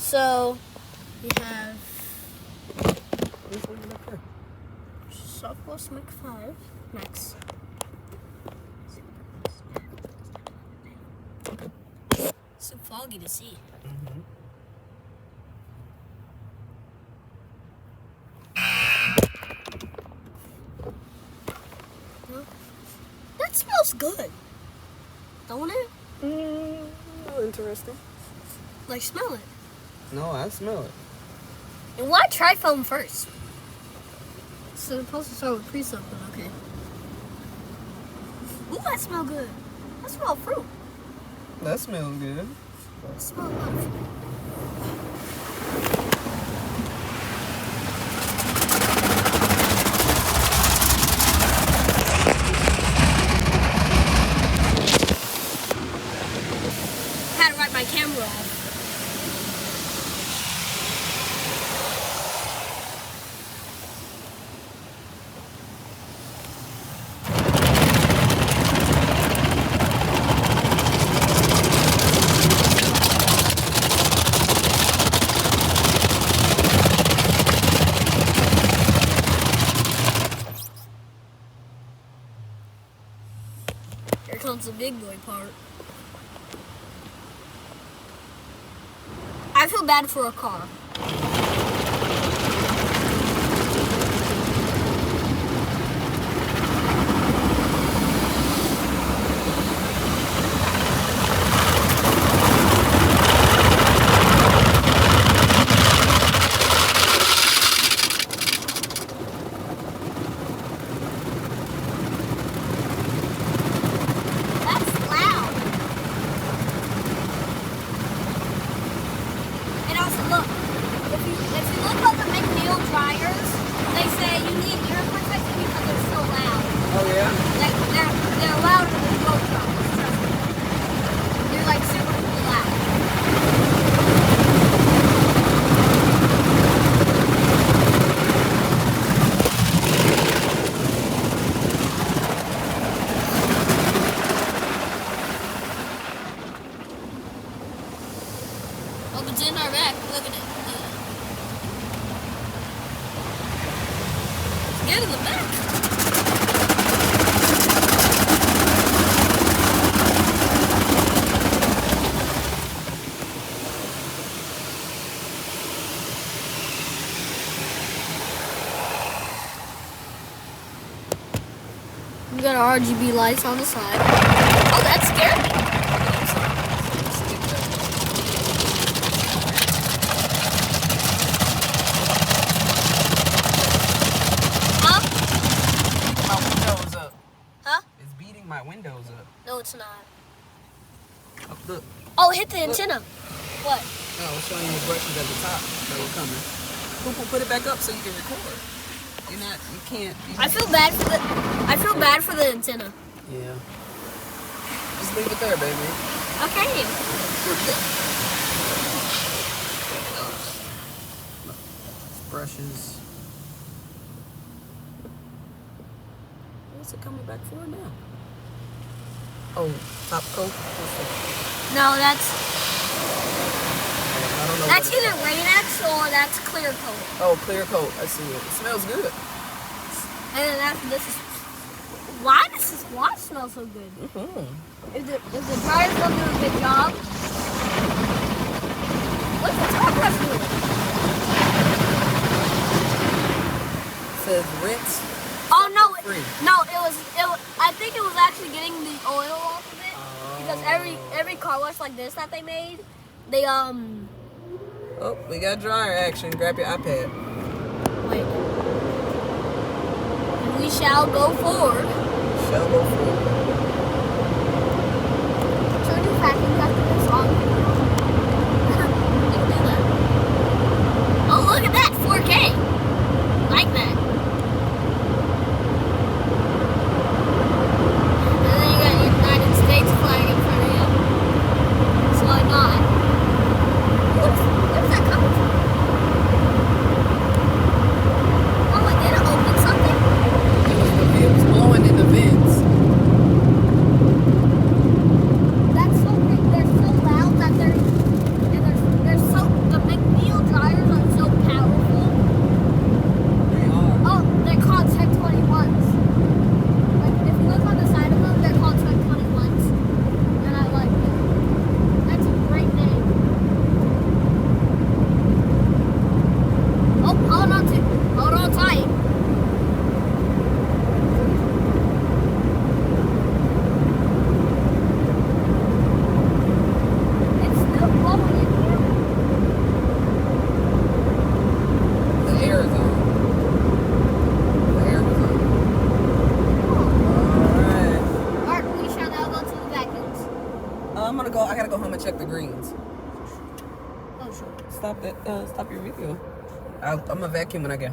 So we have Softball Max 5. Max. It's so foggy to see. Mm-hmm. That smells good. Don't it? Interesting. Like, smell it. No, I smell it. And why try foam first? So it's supposed to start with pre-soap, but okay. Ooh, that smells good. That smells fruit. That smells good. That smells a lot of fruit. I had to wipe my camera off. Here comes the big boy part. I feel bad for a car. That's loud. And also look, if you look at the McNeil dryers, they say you need ear protection because they're so loud. Oh yeah? Like they're louder than boat dryers. Trust me. They're like super loud. Oh, it's in our rack. Look at it. Get in the back. We got our RGB lights on the side. Oh, that scared me. Huh? My windows up. Huh? It's beating my windows up. No, it's not. Oh, look. Oh, hit the antenna. What? No, I was showing you the brushes at the top that were coming. Pooh, put it back up so you can record. You can't. I feel bad for the antenna. Yeah. Just leave it there, baby. Okay. Brushes. What's it coming back for now? Oh, top coat. No, that's I don't know. that's either Rain-X or that's clear coat. Oh, clear coat. I see it. It smells good. And then after this is why does this watch smell so good? Mm-hmm. If the dryers don't do a good job, what's the top brush doing? Says rinse. Oh no, Free. I think it was actually getting the oil off of it because every car wash like this that they made, they Oh, we got dryer action. Grab your iPad. wait. We shall go forward. Shall go forward. Turn your vacuum after this on. You can do that. Oh, look at that, 4K. Like that. And then you got your United States flag in front of you. So why not? Where's that coming from? Oh, I did open something? It was blowing in the vents. That's so big. They're so check the greens. Oh, sure. Stop that. Stop your video. I'm a vacuum when I get home.